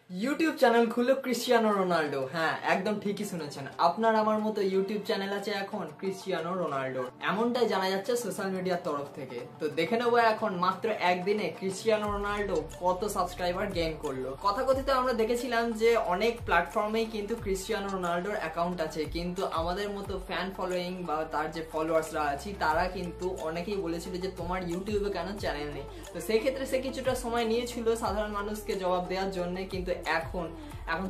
YouTube channel খুললো Cristiano Ronaldo. হ্যাঁ, একদম ঠিকই শুনেছেন। আপনার আমার মতো ইউটিউব চ্যানেল আছে এখন ক্রিশ্চিয়ানো রোনাল্ডো, এমনটাই জানা যাচ্ছে সোশ্যাল মিডিয়ার তরফ থেকে। তো দেখে নেবো এখন মাত্র একদিনে ক্রিশ্চিয়ানো রোনাল্ডো কত সাবস্ক্রাইবার গেইন করলো। কথাকথিত আমরা দেখেছিলাম যে অনেক প্ল্যাটফর্মেই কিন্তু ক্রিশ্চিয়ানো রোনাল্ডোর অ্যাকাউন্ট আছে, কিন্তু আমাদের মতো ফ্যান ফলোয়িং বা তার যে ফলোয়ার্সরা আছে তারা কিন্তু অনেকেই বলেছিল যে তোমার ইউটিউবে কেন চ্যানেল নেই। তো সেই ক্ষেত্রে সে কিছুটা সময় নিয়েছিল সাধারণ মানুষকে জবাব দেওয়ার জন্য, কিন্তু এখন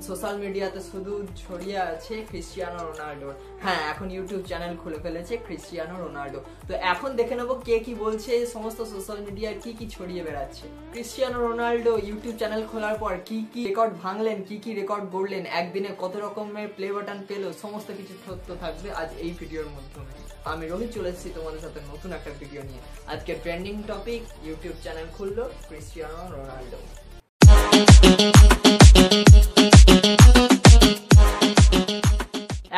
সোশ্যাল মিডিয়াতে শুধু ছড়িয়ে আছে ক্রিশ্চিয়ানো রোনাল্ডোর। হ্যাঁ, এখন ইউটিউব চ্যানেল খুলে ফেলেছে ক্রিশ্চিয়ানো রোনাল্ডো। তো এখন দেখে নেবো কে কি বলছে, সমস্ত সোশ্যাল মিডিয়ায় কি কি ছড়িয়ে বেড়াচ্ছে। ক্রিশ্চিয়ানো রোনাল্ডো ইউটিউব চ্যানেল খোলার পর কি কি রেকর্ড ভাঙলেন, কি কি রেকর্ড গড়লেন, একদিনে কত রকমের প্লে বাটন পেলো, সমস্ত কিছু তথ্য থাকবে আজ এই ভিডিওর মাধ্যমে। আমি রোহিত চলে এসেছি তোমাদের সাথে নতুন একটা ভিডিও নিয়ে। আজকে ট্রেন্ডিং টপিক, ইউটিউব চ্যানেল খুললো ক্রিশ্চিয়ানো রোনাল্ডো।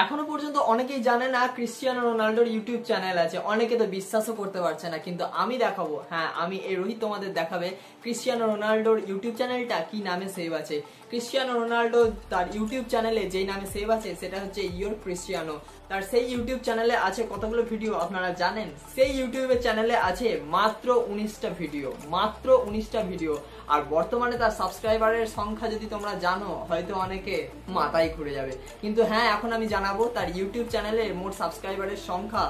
এখনো পর্যন্ত অনেকেই জানে না ক্রিশ্চিয়ানো রোনাল্ডোর ইউটিউব চ্যানেল আছে, অনেকে তো বিশ্বাসও করতে পারছে না, কিন্তু আমি দেখাবো। হ্যাঁ, আমি এই রোহিত তোমাদের দেখাবে ক্রিশ্চিয়ানো রোনাল্ডোর ইউটিউব চ্যানেলটা কি নামে সেভ আছে। ক্রিশ্চিয়ানো রোনাল্ডো তার ইউটিউব চ্যানেলে যেই নামে সেভ আছে সেটা হচ্ছে ইয়োর ক্রিশ্চিয়ানো। তার সেই ইউটিউব চ্যানেলে আছে কতগুলো ভিডিও আপনারা জানেন? সেই ইউটিউবের চ্যানেলে আছে মাত্র 19টা ভিডিও, মাত্র 19টা ভিডিও। আর বর্তমানে তার সাবস্ক্রাইবারের সংখ্যা যদি তোমরা জানো হয়তো অনেকে মাথায় ঘুরে যাবে, কিন্তু হ্যাঁ এখন আমি জানাবো তার ইউটিউব চ্যানেলের মোট সাবস্ক্রাইবারের সংখ্যা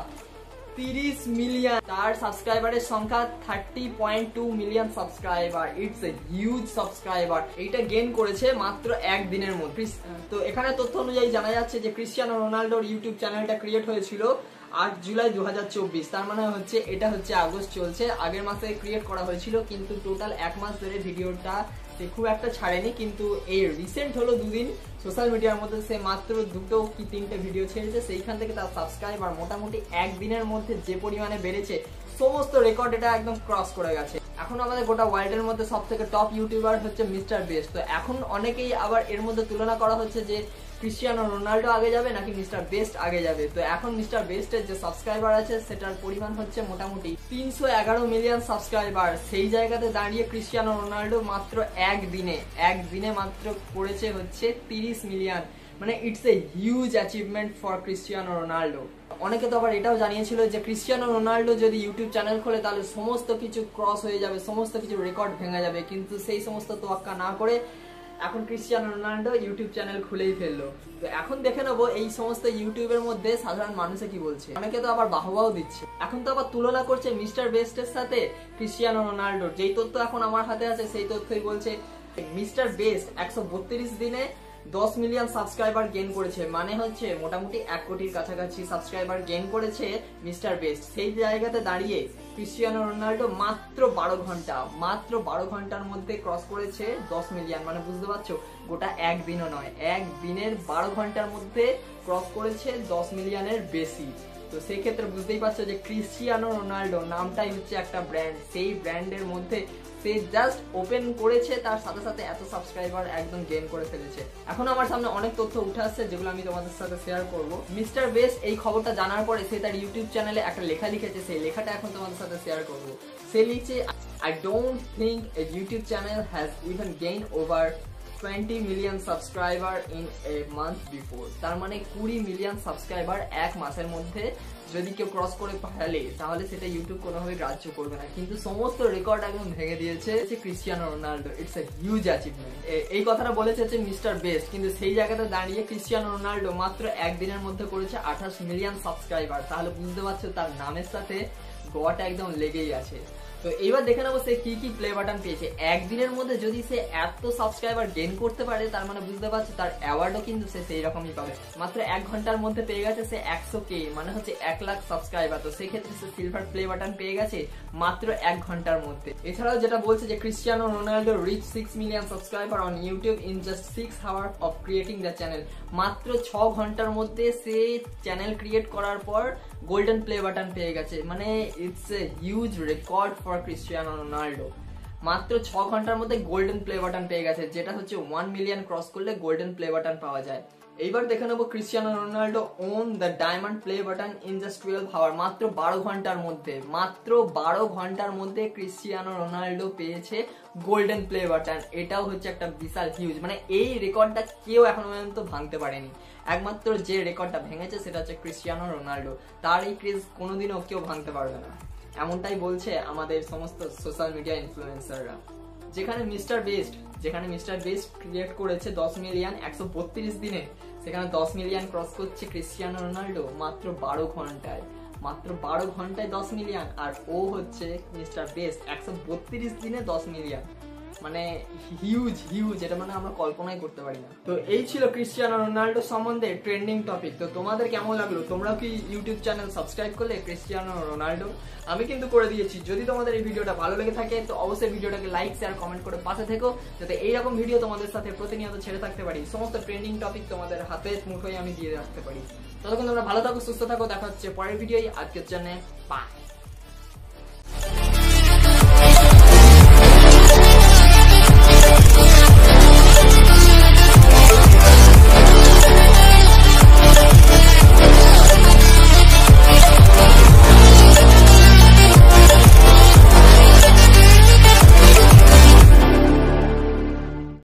30 মিলিয়ন। তার সাবস্ক্রাইবারের সংখ্যা 30.2 million subscriber. It's a huge subscriber. এইটা গেইন করেছে মাত্র একদিনের মধ্যে। তো এখানে তথ্য অনুযায়ী জানা যাচ্ছে যে ক্রিশ্চিয়ানো রোনাল্ডোর ইউটিউব চ্যানেলটা ক্রিয়েট হয়েছিল 8 জুলাই 2024। তার মানে হচ্ছে এটা হচ্ছে আগস্ট চলছে, আগের মাসে ক্রিয়েট করা হয়েছিল, কিন্তু টোটাল এক মাস ধরে ভিডিওটা খুব একটা ছাড়েনি। কিন্তু এই রিসেন্ট হলো দুদিন সোশ্যাল মিডিয়ার মধ্যে সে মাত্র 2 কি 3টে ভিডিও ছেড়েছে, সেইখান থেকে তার সাবস্ক্রাইবার মোটামুটি একদিনের মধ্যে যে পরিমাণে বেড়েছে সমস্ত রেকর্ড এটা একদম ক্রস করে গেছে। এখন আমাদের গোটা ওয়ার্ল্ডের মধ্যে সব থেকে টপ ইউটিউবার হচ্ছে মিস্টার বেস্ট। তো এখন অনেকেই আবার এর মধ্যে তুলনা করা হচ্ছে যে ক্রিশ্চিয়ানো রোনাল্ডো আগে যাবে নাকি মিস্টার বেস্ট আগে যাবে। তো এখন মিস্টার বেস্টের যে সাবস্ক্রাইবার আছে সেটার পরিমাণ হচ্ছে মোটামুটি 311 মিলিয়ন সাবস্ক্রাইবার। সেই জায়গাতে দাঁড়িয়ে ক্রিশ্চিয়ানো রোনাল্ডো মাত্র একদিনে মাত্র করেছে হচ্ছে 30 মিলিয়ন। মানে it's a huge achievement for Cristiano Ronaldo. অনেকে তো আবার এটাও জানিয়েছিল যে ক্রিশ্চিয়ানো রোনাল্ডো যদি ইউটিউব চ্যানেল খোলে তাহলে সমস্ত কিছু ক্রস হয়ে যাবে, সমস্ত কিছু রেকর্ড ভেঙে যাবে, কিন্তু সেই সমস্ত তোয়াক্কা না করে এখন ক্রিশ্চিয়ানো রোনাল্ডো ইউটিউব চ্যানেল খুলেই ফেললো। তো এখন দেখে নেবো এই সমস্ত ইউটিউবের মধ্যে সাধারণ মানুষে কি বলছে। অনেকে তো আবার বাহবাও দিচ্ছে, এখন তো আবার তুলনা করছে মিস্টার বেস্টের সাথে ক্রিশ্চিয়ানো রোনাল্ডোর। যেই তথ্য এখন আমার হাতে আছে সেই তথ্যই বলছে মিস্টার বেস্ট 132 দিনে 10 মিলিয়ন সাবস্ক্রাইবার গেইন করেছে, মানে হচ্ছে মোটামুটি 1 কোটির কাছাকাছি সাবস্ক্রাইবার গেইন করেছে মিস্টার বেস্ট। সেই জায়গাতে দাঁড়িয়ে ক্রিশ্চিয়ানো রোনাল্ডো মাত্র 12 ঘন্টার মধ্যে ক্রস করেছে 10 মিলিয়ন। মানে বুঝতে পারছো, গোটা একদিনও নয়, একদিনের 12 ঘন্টার মধ্যে ক্রস করেছে 10 মিলিয়নের বেশি। তো সেই ক্ষেত্রে বুঝতেই পারছো যে ক্রিশ্চিয়ানো রোনাল্ডো নামটাই হচ্ছে একটা ব্র্যান্ড। সেই ব্র্যান্ডের মধ্যে সে জাস্ট ওপেন করেছে, তার সাথে সাথে এত সাবস্ক্রাইবার একদম গেইন করে ফেলেছে। এখন আমার সামনে অনেক তথ্য উঠে আসছে যেগুলো আমি তোমাদের সাথে শেয়ার করব। মিস্টার বেস্ট এই খবরটা জানার পরে সে তার ইউটিউব চ্যানেলে একটা লেখা লিখেছে, সেই লেখাটা এখন তোমাদের সাথে শেয়ার করব। সে লিখছে, I don't think a YouTube channel has even gained over 20 million subscriber in a month before. তার মানে 20 মিলিয়ন সাবস্ক্রাইবার এক মাসের মধ্যে যদি কেউ ক্রস করে ফেলে তাহলে সেটা ইউটিউব কোনোভাবে গ্রাহ্য করবে না, কিন্তু সমস্ত রেকর্ড একদম ভেঙে দিয়েছে Cristiano Ronaldo. It's a huge achievement. এই কথাটা বলেছে মিস্টার বেস্ট, কিন্তু সেই জায়গাতে দাঁড়িয়ে ক্রিশ্চিয়ানো রোনাল্ডো মাত্র একদিনের মধ্যে করেছে 28 মিলিয়ন সাবস্ক্রাইবার। তাহলে বুঝতে পারছো তার নামের সাথে গোয়াটা একদম লেগেই আছে। তো এইবার দেখে নেবো সে কি কি প্লে বাটন পেয়েছে একদিনের মধ্যে। যদি সে এত সাবস্ক্রাইবার গেইন করতে পারে তার মানে বুঝতে পারছে তার অ্যাওয়ার্ডও কিন্তু সে সেই রকমই পাবে। মাত্র 1 ঘন্টার মধ্যে পেয়ে গেছে সে 100K, মানে হচ্ছে 1 লাখ সাবস্ক্রাইবার। তো সেক্ষেত্রে সে সিলভার প্লে বাটন পেয়ে গেছে মাত্র 1 ঘন্টার মধ্যে। এছাড়াও যেটা বলছে যে Cristiano Ronaldo reach 6 million subscriber on YouTube in just 6 hours of creating the channel. মাত্র 6 ঘন্টার মধ্যে সে চ্যানেল ক্রিয়েট করার পর গোল্ডেন প্লে বাটন পেয়ে গেছে। মানে it's a huge record for Cristiano Ronaldo. মাত্র 6 ঘন্টার মধ্যে গোল্ডেন প্লে বাটন পেয়ে গেছে, যেটা হচ্ছে 1 মিলিয়ন ক্রস করলে গোল্ডেন প্লে বাটন পাওয়া যায়। এইবার দেখে নেবো Cristiano Ronaldo won the diamond play button in just 12 hour. মাত্র 12 ঘন্টার মধ্যে, মাত্র 12 ঘন্টার মধ্যে ক্রিস্টিয়ানো রোনাল্ডো পেয়েছে গোল্ডেন প্লে বাটন। এটাও হচ্ছে একটা বিশাল হিউজ, মানে এই রেকর্ডটা কেউ এখনো পর্যন্ত ভাঙতে পারেনি। একমাত্র যে রেকর্ডটা ভেঙেছে সেটা হচ্ছে ক্রিস্টিয়ানো রোনাল্ডো। তার এই ক্রেজ কোনোদিনও কেউ ভাঙতে পারবে না, এমনটাই বলছে আমাদের সমস্ত সোশ্যাল মিডিয়া ইনফ্লুয়েন্সাররা। যেখানে মিস্টার বেস্ট ক্রিয়েট করেছে 10 মিলিয়ন 132 দিনে, সেখানে 10 মিলিয়ন ক্রস করছে ক্রিস্টিয়ানো রোনাল্ডো মাত্র 12 ঘন্টায়। মাত্র 12 ঘন্টায় 10 মিলিয়ন, আর ও হচ্ছে মিস্টার বেস্ট 132 দিনে 10 মিলিয়ন। মানে হিউজ, এটা মানে আমরা কল্পনাই করতে পারি না। তো এই ছিল ক্রিস্টিয়ানো রোনাল্ডো সম্বন্ধে ট্রেন্ডিং টপিক। তো তোমাদের কেমন লাগলো? তোমরা কি ইউটিউব চ্যানেল সাবস্ক্রাইব করলে ক্রিস্টিয়ানো রোনাল্ডো? আমি কিন্তু করে দিয়েছি। যদি তোমাদের এই ভিডিওটা ভালো লেগে থাকে তো অবশ্যই ভিডিওটাকে লাইক, শেয়ার, কমেন্ট করে পাশে থেকো, যাতে এইরকম ভিডিও তোমাদের সাথে প্রতিনিয়ত ছেড়ে থাকতে পারি। সমস্ত ট্রেন্ডিং টপিক তোমাদের হাতে মুঠোয় আমি দিয়ে রাখতে পারি। ততক্ষণ তোমরা ভালো থাকো, সুস্থ থাকো। দেখা হচ্ছে পরের ভিডিওই। আজকের জন্য বাই।